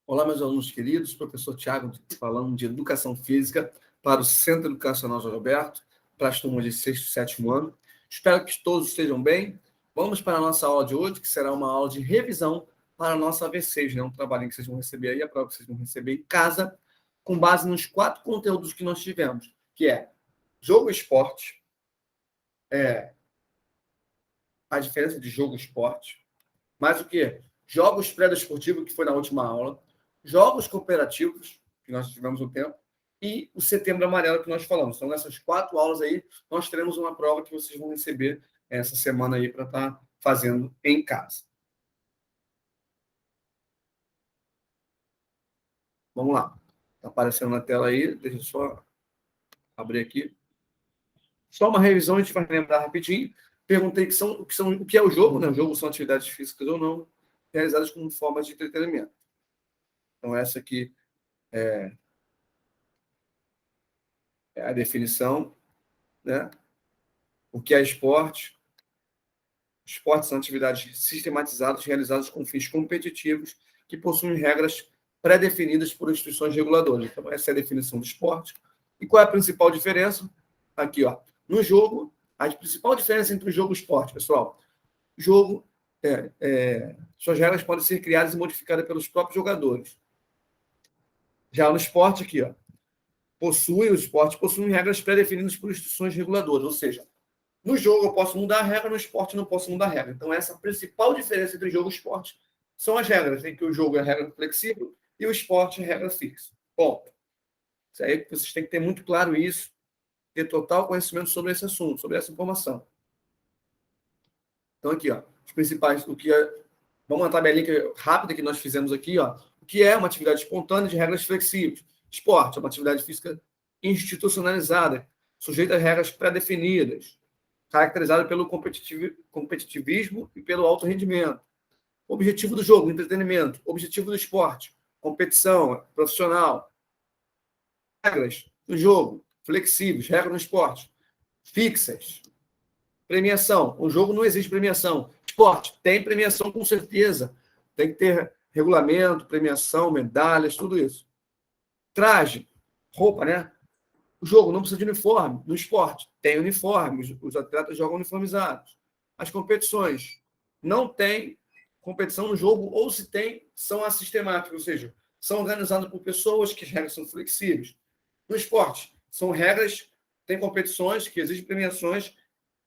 Olá, meus alunos queridos, professor Tiago falando de Educação Física para o Centro Educacional João Roberto, para as turmas de 6º e 7º ano. Espero que todos estejam bem. Vamos para a nossa aula de hoje, que será uma aula de revisão para a nossa AV6, né? Um trabalhinho que vocês vão receber aí, a prova que vocês vão receber em casa, com base nos 4 conteúdos que nós tivemos, que é jogo e esporte, a diferença de jogo e esporte, mais o quê? Jogos pré-desportivos, que foi na última aula, jogos cooperativos, que nós tivemos um tempo, e o Setembro Amarelo, que nós falamos. Então, nessas 4 aulas aí, nós teremos uma prova que vocês vão receber essa semana aí para estar fazendo em casa. Vamos lá. Está aparecendo na tela aí, deixa eu só abrir aqui. Só uma revisão, a gente vai lembrar rapidinho. Perguntei o que é o jogo, né? O jogo são atividades físicas ou não, realizadas como formas de entretenimento. Então, essa aqui é a definição, né? O que é esporte? Esportes são atividades sistematizadas realizadas com fins competitivos que possuem regras pré-definidas por instituições reguladoras. Então, essa é a definição do esporte. E qual é a principal diferença? Aqui, ó. No jogo, a principal diferença entre o jogo e o esporte, pessoal. Jogo, suas regras podem ser criadas e modificadas pelos próprios jogadores. Já no esporte, aqui, ó, o esporte possui regras pré-definidas por instituições reguladoras, ou seja, no jogo eu posso mudar a regra, no esporte não posso mudar a regra. Então, essa é a principal diferença entre jogo e esporte são as regras, em que o jogo é regra flexível e o esporte é regra fixa. Ponto. Isso aí vocês têm que ter muito claro isso, ter total conhecimento sobre esse assunto, sobre essa informação. Então, aqui, ó, os principais, vamos uma tabelinha rápida que nós fizemos aqui, ó. O que é uma atividade espontânea de regras flexíveis? Esporte é uma atividade física institucionalizada, sujeita a regras pré-definidas, caracterizada pelo competitivismo e pelo alto rendimento. Objetivo do jogo, entretenimento. Objetivo do esporte, competição profissional. Regras do jogo, flexíveis. Regras no esporte, fixas. Premiação. O jogo não existe premiação. Esporte, tem premiação com certeza. Tem que ter regulamento, premiação, medalhas, tudo isso. Traje, roupa, né? O jogo não precisa de uniforme. No esporte, tem uniforme. Os atletas jogam uniformizados. As competições. Não tem competição no jogo, ou se tem, são assistemáticas, ou seja, são organizadas por pessoas que as regras são flexíveis. No esporte, são regras, tem competições que exigem premiações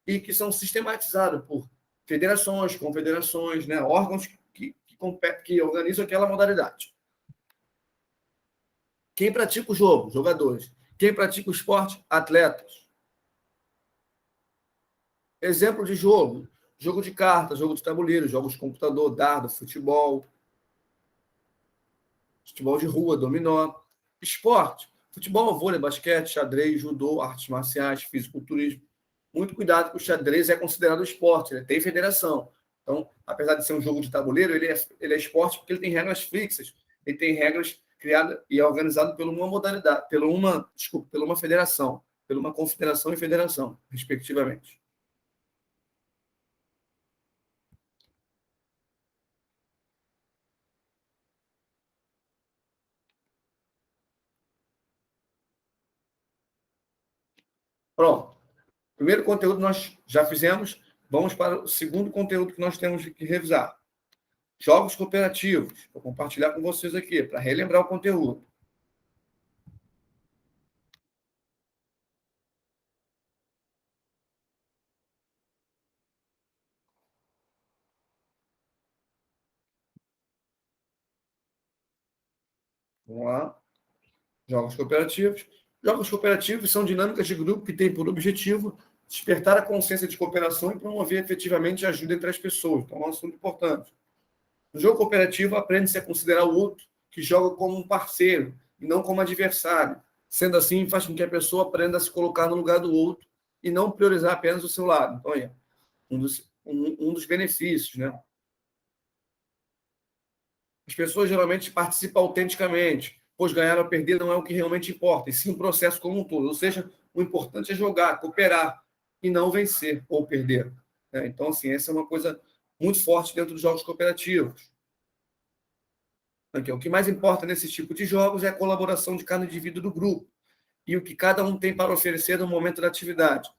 e que são sistematizadas por federações, confederações, né, órgãos que organizam aquela modalidade. Quem pratica o jogo? Jogadores. Quem pratica o esporte? Atletas. Exemplo de jogo. Jogo de cartas, jogo de tabuleiro, jogos de computador, dardo, futebol de rua, dominó. Esporte. Futebol, vôlei, basquete, xadrez, judô, artes marciais, fisiculturismo. Muito cuidado que o xadrez é considerado esporte, ele tem federação. Então, apesar de ser um jogo de tabuleiro, ele é esporte porque ele tem regras fixas, ele tem regras criadas e é organizado por uma modalidade, pela uma federação, pela uma confederação e federação, respectivamente. Pronto. Primeiro conteúdo nós já fizemos, vamos para o segundo conteúdo que nós temos que revisar. Jogos cooperativos. Vou compartilhar com vocês aqui, para relembrar o conteúdo. Vamos lá. Jogos cooperativos. Jogos cooperativos são dinâmicas de grupo que têm por objetivo despertar a consciência de cooperação e promover efetivamente a ajuda entre as pessoas. Então, é um assunto importante. No jogo cooperativo, aprende-se a considerar o outro que joga como um parceiro e não como adversário. Sendo assim, faz com que a pessoa aprenda a se colocar no lugar do outro e não priorizar apenas o seu lado. Então, é um dos benefícios, né? As pessoas geralmente participam autenticamente, pois ganhar ou perder não é o que realmente importa, e sim o processo como um todo. Ou seja, o importante é jogar, cooperar, e não vencer ou perder. Então, assim, essa é uma coisa muito forte dentro dos jogos cooperativos. Aqui, o que mais importa nesse tipo de jogos é a colaboração de cada indivíduo do grupo e o que cada um tem para oferecer no momento da atividade.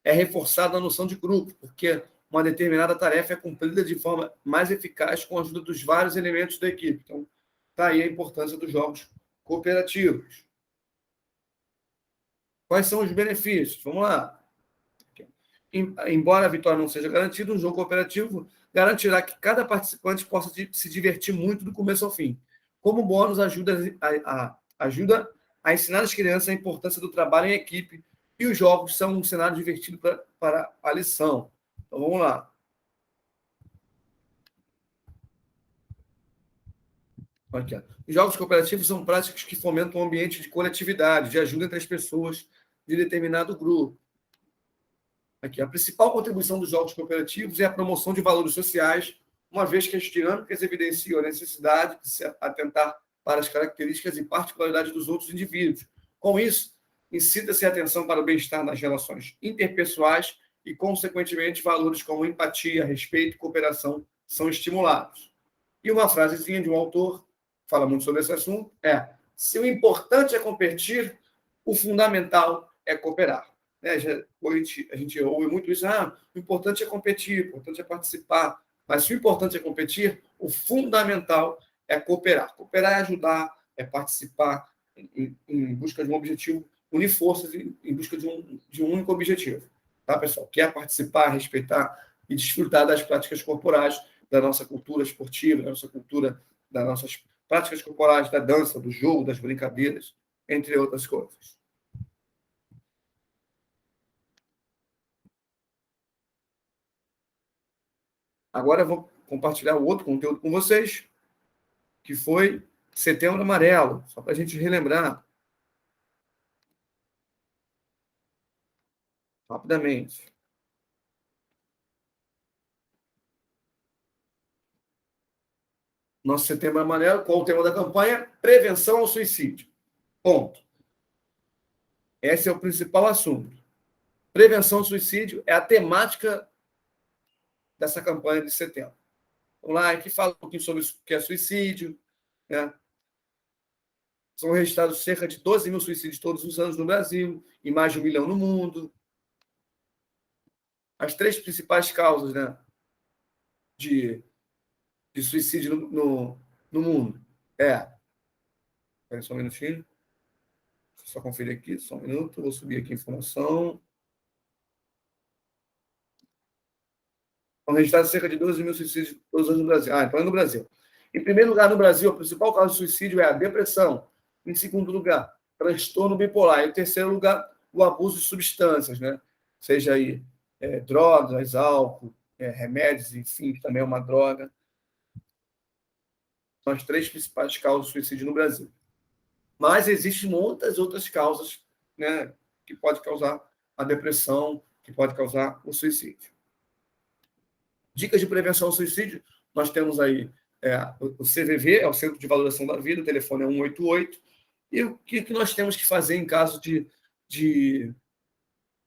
É reforçada a noção de grupo, porque uma determinada tarefa é cumprida de forma mais eficaz com a ajuda dos vários elementos da equipe. Então, está aí a importância dos jogos cooperativos. Quais são os benefícios? Vamos lá. Embora a vitória não seja garantida, um jogo cooperativo garantirá que cada participante possa se divertir muito do começo ao fim. Como bônus, ajuda a ensinar as crianças a importância do trabalho em equipe e os jogos são um cenário divertido para a lição. Então, vamos lá. Aqui, ó. Os jogos cooperativos são práticas que fomentam um ambiente de coletividade, de ajuda entre as pessoas de determinado grupo. Aqui, a principal contribuição dos jogos cooperativos é a promoção de valores sociais, uma vez que as dinâmicas evidenciam a necessidade de se atentar para as características e particularidades dos outros indivíduos. Com isso, incita-se a atenção para o bem-estar nas relações interpessoais e, consequentemente, valores como empatia, respeito e cooperação são estimulados. E uma frasezinha de um autor, fala muito sobre esse assunto, é: se o importante é competir, o fundamental é cooperar. Né? A gente ouve muito isso, o importante é competir, o importante é participar, mas se o importante é competir, o fundamental é cooperar. Cooperar é ajudar, é participar em busca de um objetivo, unir forças em busca de um único objetivo. Tá, pessoal? Quer participar, respeitar e desfrutar das práticas corporais, da nossa cultura esportiva, da nossa cultura, das nossas práticas corporais, da dança, do jogo, das brincadeiras, entre outras coisas. Agora eu vou compartilhar o outro conteúdo com vocês, que foi Setembro Amarelo, só para a gente relembrar rapidamente. Nosso Setembro Amarelo, qual o tema da campanha? Prevenção ao suicídio. Ponto. Esse é o principal assunto. Prevenção ao suicídio é a temática dessa campanha de setembro. Vamos lá, aqui fala um pouquinho sobre o que é suicídio, né? São registrados cerca de 12 mil suicídios todos os anos no Brasil e mais de 1 milhão no mundo. As 3 principais causas, né, de suicídio no mundo é... Espera só um minutinho. Deixa eu só conferir aqui, só um minuto. Vou subir aqui a informação. São registrados cerca de 12 mil suicídios todos os anos no Brasil. Então é no Brasil. Em primeiro lugar, no Brasil, a principal causa de suicídio é a depressão. Em segundo lugar, transtorno bipolar. Em terceiro lugar, o abuso de substâncias, né? Seja aí drogas, álcool, remédios, enfim, que também é uma droga. São as 3 principais causas de suicídio no Brasil. Mas existem muitas outras causas, né, que pode causar a depressão, que pode causar o suicídio. Dicas de prevenção ao suicídio, nós temos aí o CVV, é o Centro de Valorização da Vida, o telefone é 188, e o que nós temos que fazer em caso de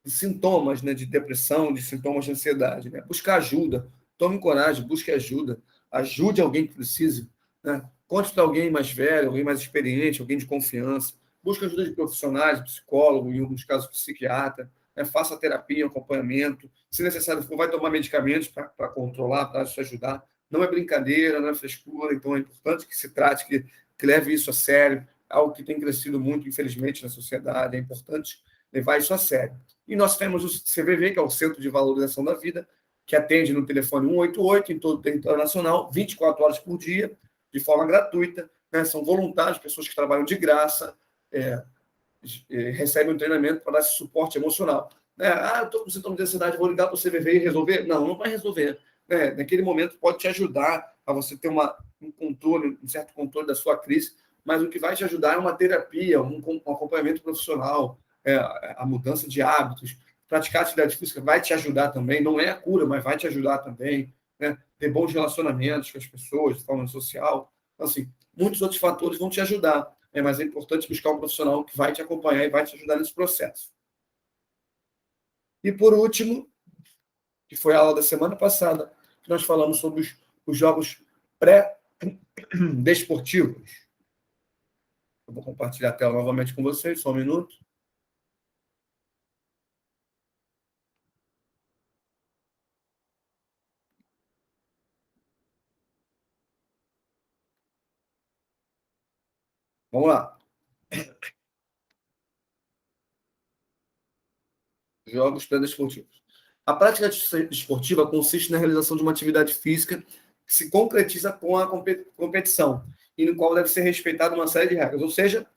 sintomas, né, de depressão, de sintomas de ansiedade, né? Buscar ajuda, tome coragem, busque ajuda, ajude alguém que precise, né? Conte para alguém mais velho, alguém mais experiente, alguém de confiança, busque ajuda de profissionais, psicólogo, em alguns casos psiquiatra, né? Faça terapia, acompanhamento, se necessário for, vai tomar medicamentos para controlar, para te ajudar. Não é brincadeira, não é frescura, então é importante que se trate, que leve isso a sério, algo que tem crescido muito, infelizmente, na sociedade, é importante levar isso a sério. E nós temos o CVV, que é o Centro de Valorização da Vida, que atende no telefone 188 em todo o território nacional, 24 horas por dia, de forma gratuita. Né? São voluntários, pessoas que trabalham de graça, recebem um treinamento para dar esse suporte emocional. Eu estou com sintoma de ansiedade, vou ligar para o CVV e resolver? Não, não vai resolver. Naquele momento pode te ajudar a você ter um controle, um certo controle da sua crise, mas o que vai te ajudar é uma terapia, um acompanhamento profissional, a mudança de hábitos. Praticar atividade física vai te ajudar também, não é a cura, mas vai te ajudar também. Né? Ter bons relacionamentos com as pessoas, de forma social. Então, assim, muitos outros fatores vão te ajudar, mas é importante buscar um profissional que vai te acompanhar e vai te ajudar nesse processo. E, por último, que foi a aula da semana passada, que nós falamos sobre os jogos desportivos. Eu vou compartilhar a tela novamente com vocês, só um minuto. Vamos lá. Jogos pré-desportivos. A prática desportiva consiste na realização de uma atividade física que se concretiza com a competição e no qual deve ser respeitada uma série de regras. Ou seja,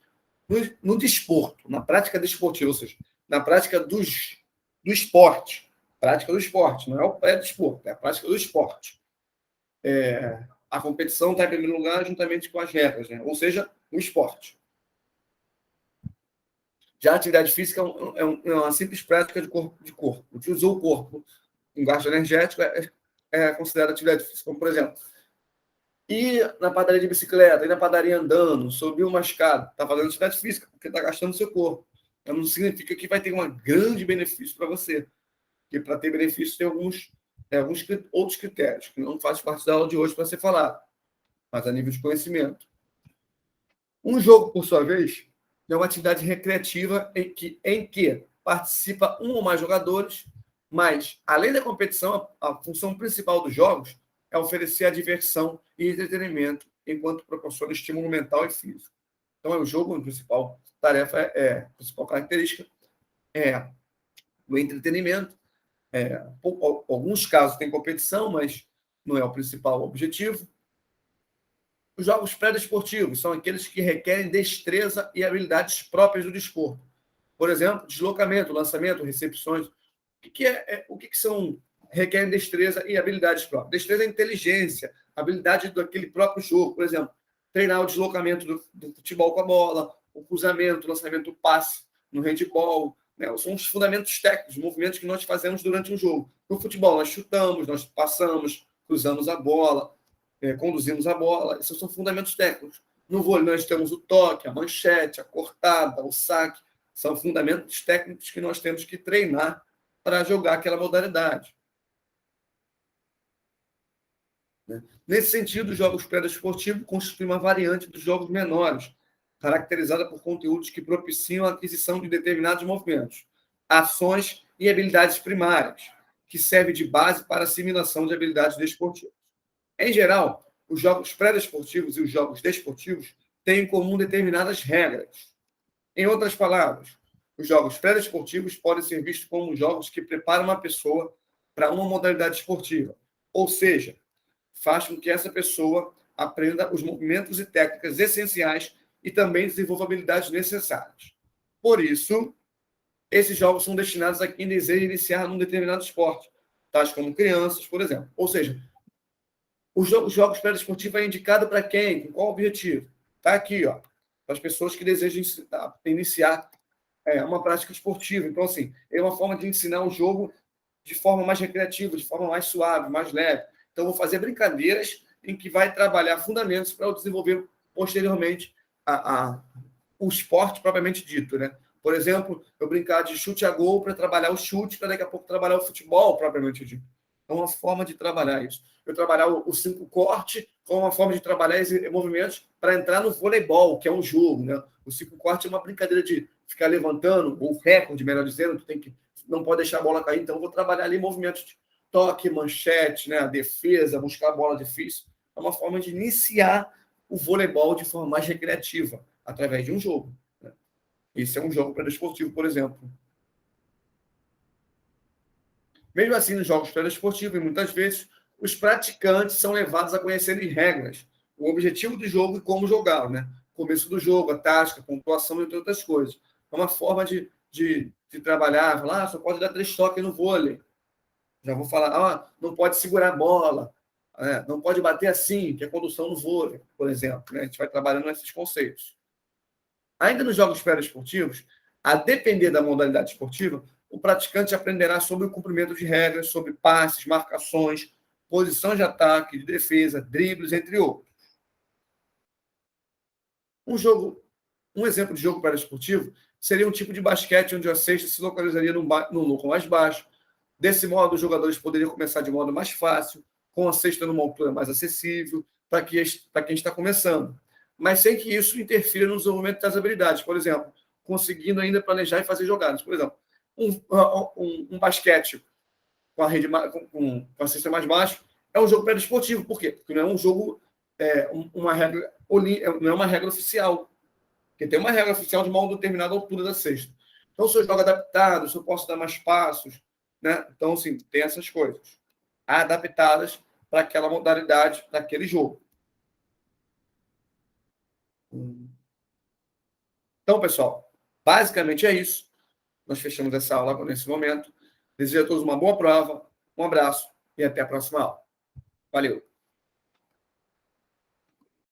no desporto, na prática desportiva, ou seja, na prática do esporte. Prática do esporte, não é o pré-desporto, é a prática do esporte. A competição está em primeiro lugar juntamente com as regras, né? Ou seja, o esporte. Já a atividade física é uma simples prática de corpo. Utilizou o corpo em gasto energético é considerada atividade física. Como, por exemplo, ir na padaria de bicicleta, ir na padaria andando, subir uma escada, está fazendo atividade física, porque está gastando seu corpo. Então, não significa que vai ter um grande benefício para você. Porque para ter benefício tem alguns outros critérios, que não faz parte da aula de hoje para ser falado, mas a nível de conhecimento. Um jogo, por sua vez, é uma atividade recreativa em que participa um ou mais jogadores, mas, além da competição, a função principal dos jogos é oferecer a diversão e entretenimento, enquanto proporciona estímulo mental e físico. Então, o jogo, a principal tarefa, a principal característica é o entretenimento. Alguns casos tem competição, mas não é o principal objetivo. Os jogos pré-desportivos são aqueles que requerem destreza e habilidades próprias do desporto. Por exemplo, deslocamento, lançamento, recepções. O que são requerem destreza e habilidades próprias? Destreza é inteligência, habilidade daquele próprio jogo. Por exemplo, treinar o deslocamento do futebol com a bola, o cruzamento, o lançamento, o passe no handball. Né? São os fundamentos técnicos, movimentos que nós fazemos durante um jogo. No futebol, nós chutamos, nós passamos, cruzamos a bola, conduzimos a bola. Esses são fundamentos técnicos. No vôlei, nós temos o toque, a manchete, a cortada, o saque. São fundamentos técnicos que nós temos que treinar para jogar aquela modalidade. Nesse sentido, os jogos pré-desportivos constituem uma variante dos jogos menores, caracterizada por conteúdos que propiciam a aquisição de determinados movimentos, ações e habilidades primárias, que servem de base para a assimilação de habilidades desportivas. Em geral, os jogos pré-desportivos e os jogos desportivos têm em comum determinadas regras. Em outras palavras, os jogos pré-desportivos podem ser vistos como jogos que preparam uma pessoa para uma modalidade esportiva, ou seja, faz com que essa pessoa aprenda os movimentos e técnicas essenciais e também desenvolva habilidades necessárias. Por isso, esses jogos são destinados a quem deseja iniciar num determinado esporte, tais como crianças, por exemplo. Ou seja, os jogos pré-desportivos é indicado para quem? Com qual objetivo? Está aqui, ó, para as pessoas que desejam iniciar uma prática esportiva. Então, assim, é uma forma de ensinar o jogo de forma mais recreativa, de forma mais suave, mais leve. Então, vou fazer brincadeiras em que vai trabalhar fundamentos para eu desenvolver posteriormente o esporte propriamente dito, né? Por exemplo, eu brincar de chute a gol para trabalhar o chute, para daqui a pouco trabalhar o futebol propriamente dito. É uma forma de trabalhar isso. Eu trabalhar o 5 corte como uma forma de trabalhar esses movimentos para entrar no voleibol, que é um jogo, né? O 5 corte é uma brincadeira de ficar levantando, ou recorde, melhor dizendo, não pode deixar a bola cair, então eu vou trabalhar ali movimentos de toque, manchete, né? A defesa, buscar a bola difícil. É uma forma de iniciar o voleibol de forma mais recreativa, através de um jogo. Né? Esse é um jogo pré-desportivo, por exemplo. Mesmo assim, nos jogos pré-desportivos, muitas vezes, os praticantes são levados a conhecerem regras, o objetivo do jogo e como jogar, né? O começo do jogo, a tática, a pontuação, entre outras coisas. É uma forma de trabalhar, falar, só pode dar 3 toques no vôlei. Já vou falar, não pode segurar a bola, não pode bater assim, que é condução no vôlei, por exemplo. Né? A gente vai trabalhando nesses conceitos. Ainda nos jogos pré-desportivos, a depender da modalidade esportiva, o praticante aprenderá sobre o cumprimento de regras, sobre passes, marcações, posição de ataque, de defesa, dribles, entre outros. Um exemplo de jogo pré-desportivo seria um tipo de basquete onde a cesta se localizaria num lucro mais baixo. Desse modo, os jogadores poderiam começar de modo mais fácil, com a cesta numa altura mais acessível, para quem está começando, mas sem que isso interfira no desenvolvimento das habilidades. Por exemplo, conseguindo ainda planejar e fazer jogadas. Por exemplo, um basquete com a rede com a cesta mais baixo é um jogo pré-desportivo. Por quê? Porque não é um jogo, uma regra, não é uma regra oficial. Porque tem uma regra oficial de uma determinada altura da cesta. Então, se eu jogo adaptado, se eu posso dar mais passos, né? Então, assim, tem essas coisas adaptadas para aquela modalidade daquele jogo. Então, pessoal, basicamente é isso. Nós fechamos essa aula nesse momento. Desejo a todos uma boa prova, um abraço e até a próxima aula. Valeu!